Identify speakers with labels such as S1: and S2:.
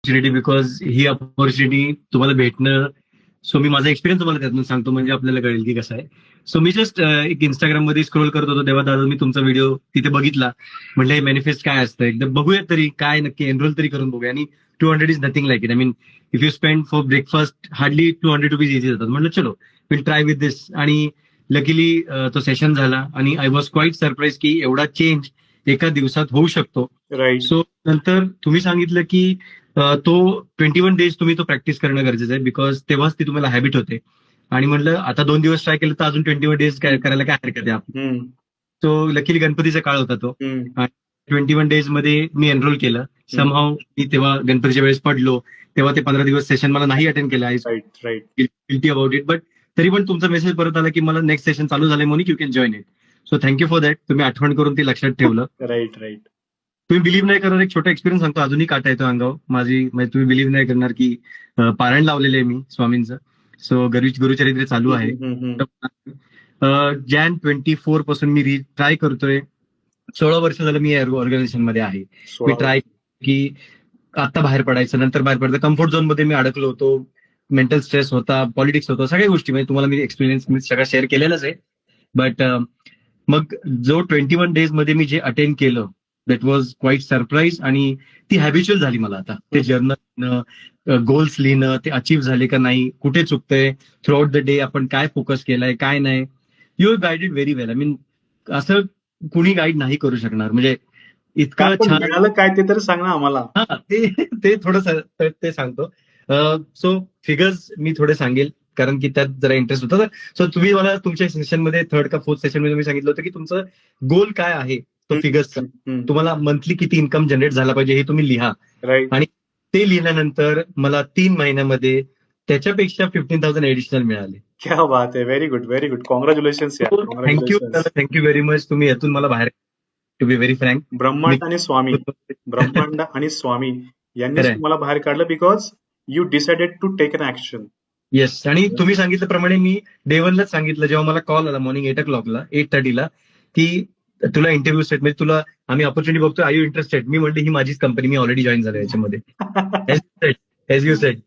S1: Opportunity because he opportunity तुम्हाला भेटणं. So मी माझा एक्सपिरियन्स तुम्हाला त्यातून सांगतो म्हणजे आपल्याला कळेल की कसं आहे. सो मी जस्ट एक इंस्टाग्राम मध्ये स्क्रोल करत होतो तेव्हा दादा मी तुमचा व्हिडिओ तिथे बघितला. म्हटलं हे मॅनिफेस्ट काय असतं एकदा बघूया तरी काय नक्की एनरोल तरी करून बघूया. आणि 200 is nothing like it. I mean if you spend for breakfast hardly 200 rupees easy जातात. म्हटलं चलो विल ट्राय विथ दिस. आणि लकीली तो सेशन झाला आणि आय वॉज क्वाईट सरप्राईज की एवढा चेंज एका दिवसात होऊ शकतो.
S2: राईट.
S1: सो नंतर तुम्ही सांगितलं की तो 21 डेज तुम्ही तो प्रॅक्टिस करणं गरजेचं आहे बिकॉज तेव्हाच ती तुम्हाला हॅबिट होते. आणि म्हणलं आता 2 दिवस ट्राय केलं तर अजून 21 डेज करायला काय हरकत आहे आपली. सो लकीली गणपतीचा काळ होता तो. 21 डेज मध्ये मी एनरोल केलं. समहाव मी तेव्हा गणपतीच्या वेळेस पडलो तेव्हा ते 15 दिवस सेशन मला नाही अटेंड केलं. I
S2: right.
S1: Guilty about it. But तरी पण तुमचा मेसेज परत आला की मला नेक्स्ट सेशन चालू झालंय म्हणून you can join it. So thank you for that. तुम्ही आठवण करून ते लक्षात ठेवलं.
S2: राईट. राईट.
S1: तुम्ही बिलीव्ह नाही करणार एक छोटा एक्सपिरियन्स सांगतो अजूनही काटा येतो अंगावर माझी. म्हणजे तुम्ही बिलीव्ह नाही करणार की पारायण लावलेलं आहे मी स्वामींचं. सो गुरुचरित्र चालू आहे. जॅन 24 पासून मी ट्राय करतोय. 16 वर्ष झालं मी ऑर्गनायझेशन मध्ये आहे. मी ट्राय की आता बाहेर पडायचं नंतर बाहेर पडायचं. कम्फर्ट झोन मध्ये मी अडकलो होतो. मेंटल स्ट्रेस होता, पॉलिटिक्स होतं, सगळ्या गोष्टी म्हणजे तुम्हाला मी एक्सपिरियन्स मी सगळं शेअर केलेलंच आहे. बट मग जो 21 डेज मध्ये मी जे अटेंड केलं दॅट वॉज क्वाईट सरप्राईज. आणि ती हॅबिच्युअल झाली मला आता. ते जर्नल गोल्स लिहिणं ते अचीव्ह झाले का नाही, कुठे चुकतंय, थ्रू आउट द डे आपण काय फोकस केलाय काय नाही. You have guided very well. I mean असं कुणी गाईड नाही करू शकणार म्हणजे इतकं छान.
S2: मिळालं काय ते तर सांग ना आम्हाला.
S1: हा ते थोडं ते सांगतो. सो फिगर्स मी थोडे सांगेल कारण की त्यात जरा इंटरेस्ट होता. सो तुम्ही मला तुमच्या सेशनमध्ये 3rd का 4th सेशन मध्ये मी सांगितलं होतं की तुमचं गोल काय आहे तो फिगर्सचा. तुम्हाला मंथली किती इन्कम जनरेट झाला पाहिजे हे तुम्ही लिहा.
S2: राईट.
S1: आणि ते लिहिल्यानंतर मला 3 महिन्यामध्ये त्याच्यापेक्षा 15,000 एडिशनल मिळाले.
S2: क्या बात आहे. Very good. Very good. Congratulations.
S1: Thank you very much. तुम्ही यातून मला बाहेर टू बी व्हेरी फ्रँक
S2: ब्रह्मांड आणि स्वामी ब्रह्मांड आणि स्वामी यांनी तुम्हाला बाहेर काढलं because you decided to take an action.
S1: Yes. आणि तुम्ही सांगितल्याप्रमाणे मी डे 1लाच सांगितलं जेव्हा मला कॉल आला मॉर्निंग 8:30ला की तुला इंटरव्ह्यू सेट म्हणजे तुला आम्ही ऑपॉर्च्युनिटी बघतो आय यू इंटरेस्टेड. मी म्हणते ही माझीच कंपनी मी ऑलरेडी जॉईन झालो याच्यामध्ये. Age you sed